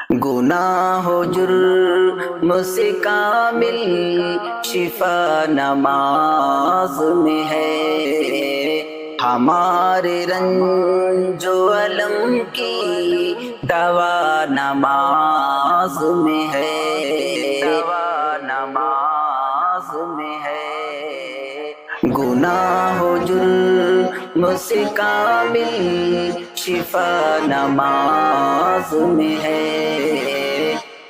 گناہ و جرم سے کامل شفا نماز میں ہے، ہمارے رنج و الم کی دوا نماز میں ہے، دوا نماز میں ہے۔ گناہ و جرم سے کامل شفا نماز میں ہے،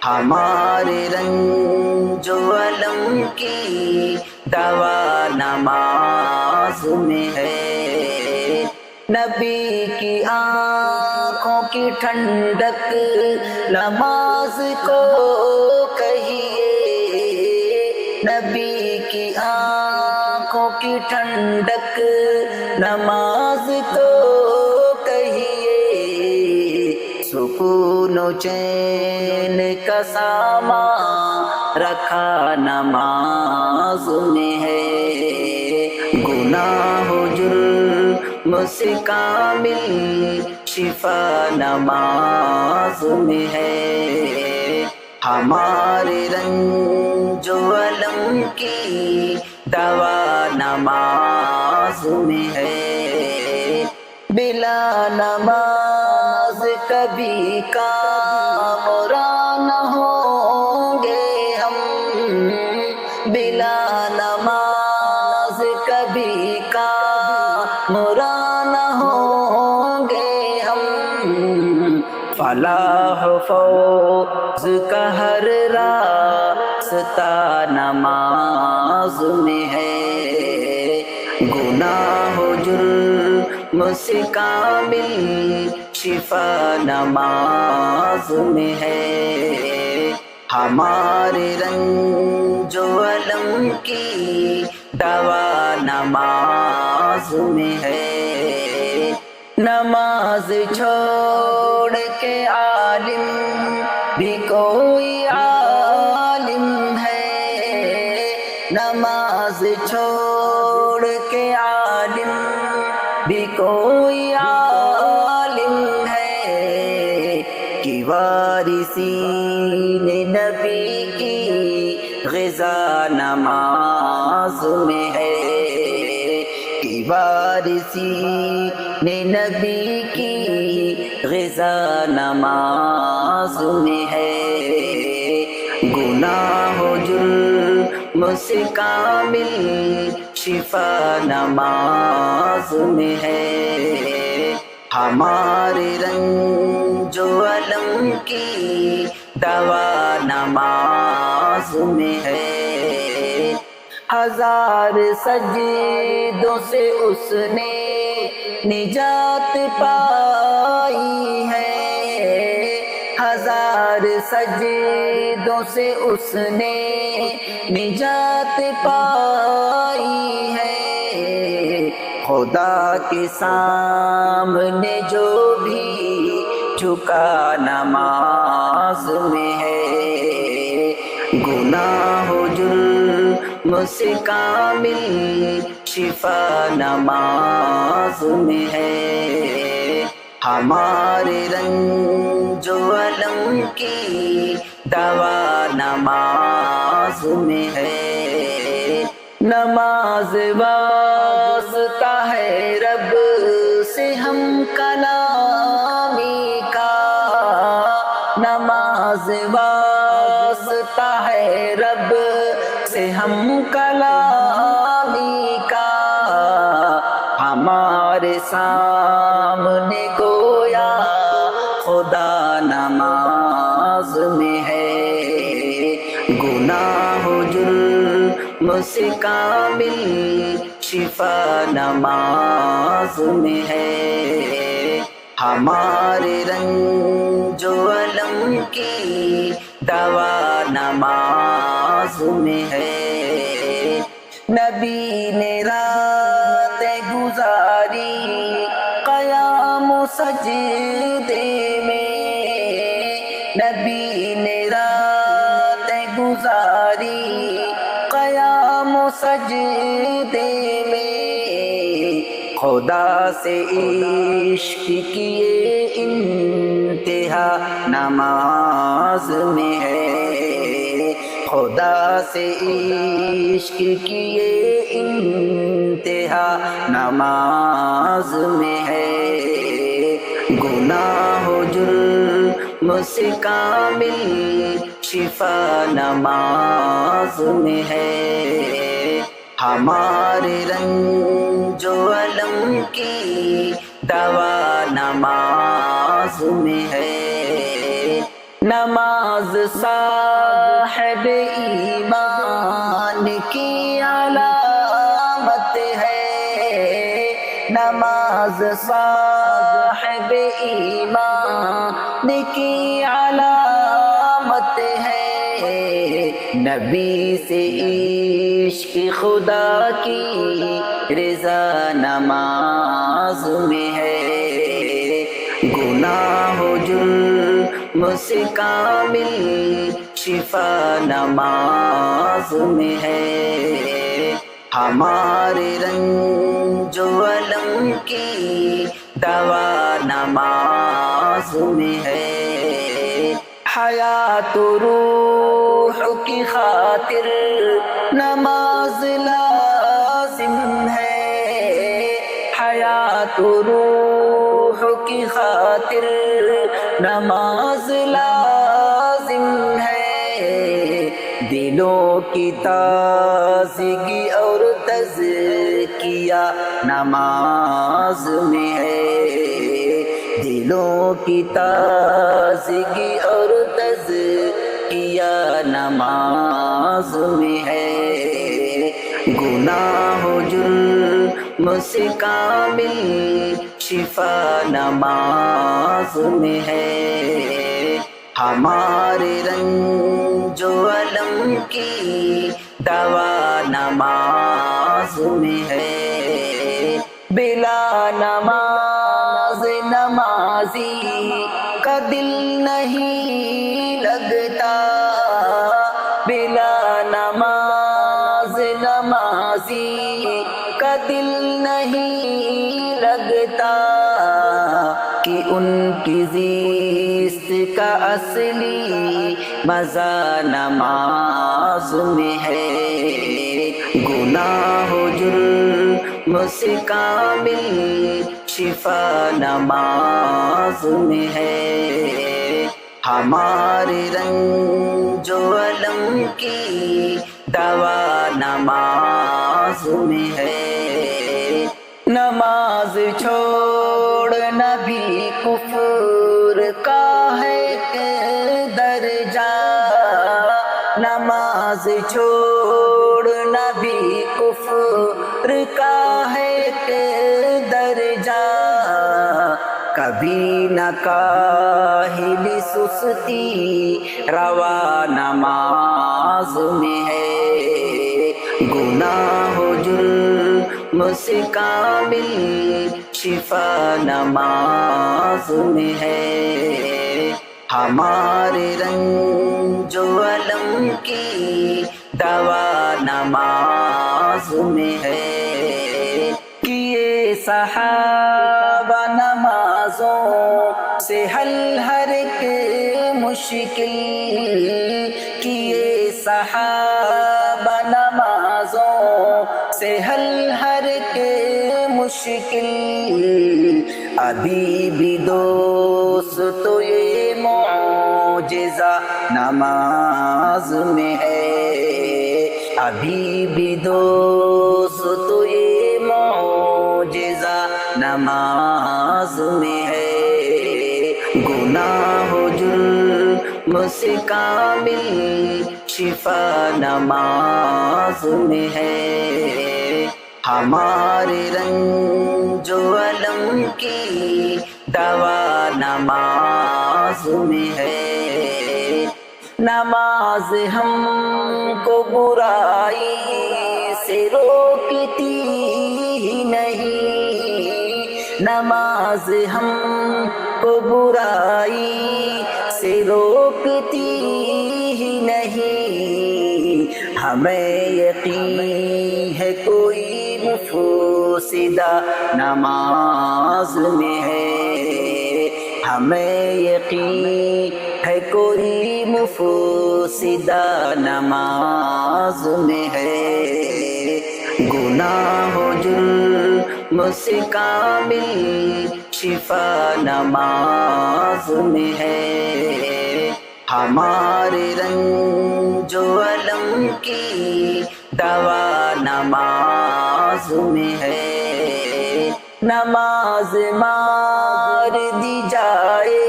ہمارے رنج و الم کی دوا نماز میں ہے۔ نبی کی آنکھوں کی ٹھنڈک نماز کو کہیے، نبی کی آنکھوں کی ٹھنڈک نماز کو کہیے، سکون و چین کا سامان رکھا نماز میں ہے۔ گناہ و جرم سے کامل شفا نماز میں ہے، ہمارے رنج و الم کی دوا نماز میں ہے۔ بلا نماز کبھی کامران نہ ہوں گے ہم، بلا نماز کبھی کامران نہ ہوں گے ہم۔ فلاح و فوز کا ہر راستہ نماز میں ہے، گناہ و جرم سے کامل شفا نماز میں ہے، ہمارے رنج و الم کی دوا نماز میں ہے۔ نماز چھوڑ کے عالم بھی کوئی عالم ہے، نماز چھوڑ کے عالم بھی کوئی عالم ہے، کہ وارثین نبی کی غذا نماز میں ہے، کہ وارثین نبی کی غذا نماز میں ہے۔ گناہ و جرم سے کامل شفا نماز میں ہے، ہمارے رنج و الم کی دوا نماز میں ہے۔ ہزار سجدوں سے اس نے نجات پائی ہے، ہزار سجدوں سے اس نے نجات پائی ہے۔ خدا کے سامنے جو بھی جھکا نماز میں ہے، گناہ و جرم سے کامل شفا نماز میں ہے، ہمارے رنج و الم کی دوا نماز میں ہے۔ نماز واسطہ ہے رب سے ہم کلامی کا، نماز واسطہ ہے رب سے ہم کلامی کا، ہمارے سامنے گویا خدا نماز میں ہے، گناہ و جرم سے کامل شفا نماز میں ہے، ہمارے رنج و الم کی دوا نماز میں ہے۔ نبی نے راتیں گزاری قیام و سجدے میں، نبی نے راتیں گزاری قیام و سجدے میں، خدا سے عشق کیے انتہا نماز میں ہے، خدا سے عشق کی یہ انتہا نماز میں ہے، گناہ و جرم سے کامل شفا نماز میں ہے، ہمارے رنج و الم کی دوا نماز میں ہے، نماز صاحب ایمان کی علامت ہے، نماز صاحب ایمان کی علامت ہے، نبی سے عشق خدا کی رضا نماز میں ہے، گناہ و جرم سے کامل شفا نماز میں ہے، ہمارے رنج و الم کی دوا نماز میں ہے، حیات و روح کی خاطر نماز لازم ہے، حیات و روح کی خاطر نماز لازم ہے، دلوں کی تازگی اور تزکیہ نماز میں ہے، دلوں کی تازگی اور تزکیہ نماز میں ہے، گناہ و جرم سے کامل شفا نماز میں ہے، ہمارے رنج و الم کی دوا نماز میں ہے، بلا نماز نمازی کا دل نہیں لگتا، بلا نماز نمازی کا دل نہیں لگتا، کہ ان کی زیست کا اصلی مزہ نماز میں ہے، گناہ و جرم سے کامل شفا نماز میں ہے، ہمارے رنج و الم کی دوا نماز میں ہے، نماز چھوڑنا بھی کفر کا ہے ایک درجہ، نماز چھوڑنا بھی کفر کا ہے ایک درجہ، کبھی نہ کاہل سستی روا نماز میں ہے، گناہ و جرم سے کامل شفا نماز میں ہے، ہمارے رنج و الم کی دوا نماز میں ہے، کیے صحابہ نمازوں سے حل ہر ایک مشکل، کیے صحابہ نمازوں سے حل ہر ایک مشکل، ابھی بھی دوست تو یہ معجزہ نماز میں ہے، ابھی بھی دوست تو یہ معجزہ نماز میں ہے، گناہ و جرم سے کامل شفا نماز میں ہے، ہمارے رنج و الم کی دوا نماز میں ہے، نماز ہم کو برائی سے روکتی ہی نہیں، نماز ہم کو برائی سے روکتی ہی نہیں، ہمیں یقین ہے کوئی مفسدہ نماز میں ہے، ہمیں یقین ہے کوئی مفسدہ نماز میں ہے، گناہ و جرم سے کامل شفا نماز میں ہے، ہمارے رنج و الم کی دوا نماز میں ہے، نماز مار دی جائے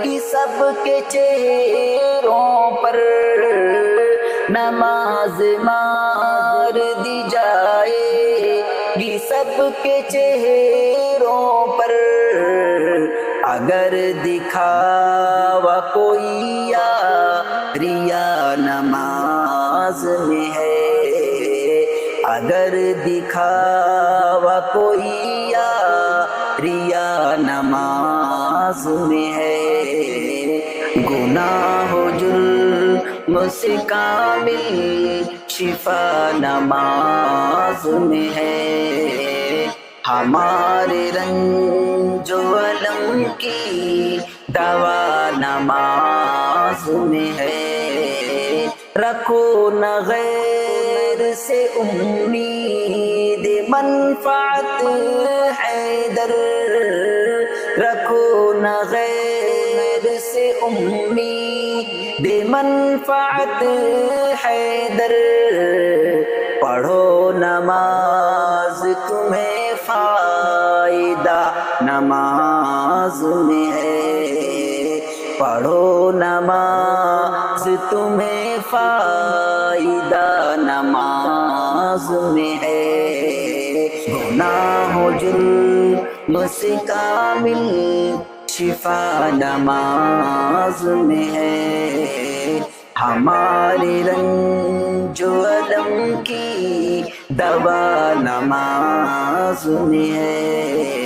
گی سب کے چہروں پر، نماز مار دی جائے گی سب کے چہروں پر، اگر دکھاوا کوئی یا ریا نماز میں ہے، اگر دکھاوا کوئی یا ریا نماز میں ہے، گناہ و جرم سے کامل شفا نماز میں ہے، ہمارے رنج و الم کی دوا نماز میں ہے، رکھو نہ غیر سے امید منفعت حیدر، رکھو نہ غیر سے امید منفعت حیدر، پڑھو نماز تمہیں فائدہ نماز میں ہے، پڑھو نماز تمہیں فائدہ نماز میں ہے، گناہ و جرم سے کامل شفا نماز میں ہے، ہمارے رنج و الم کی دوا نماز میں ہے۔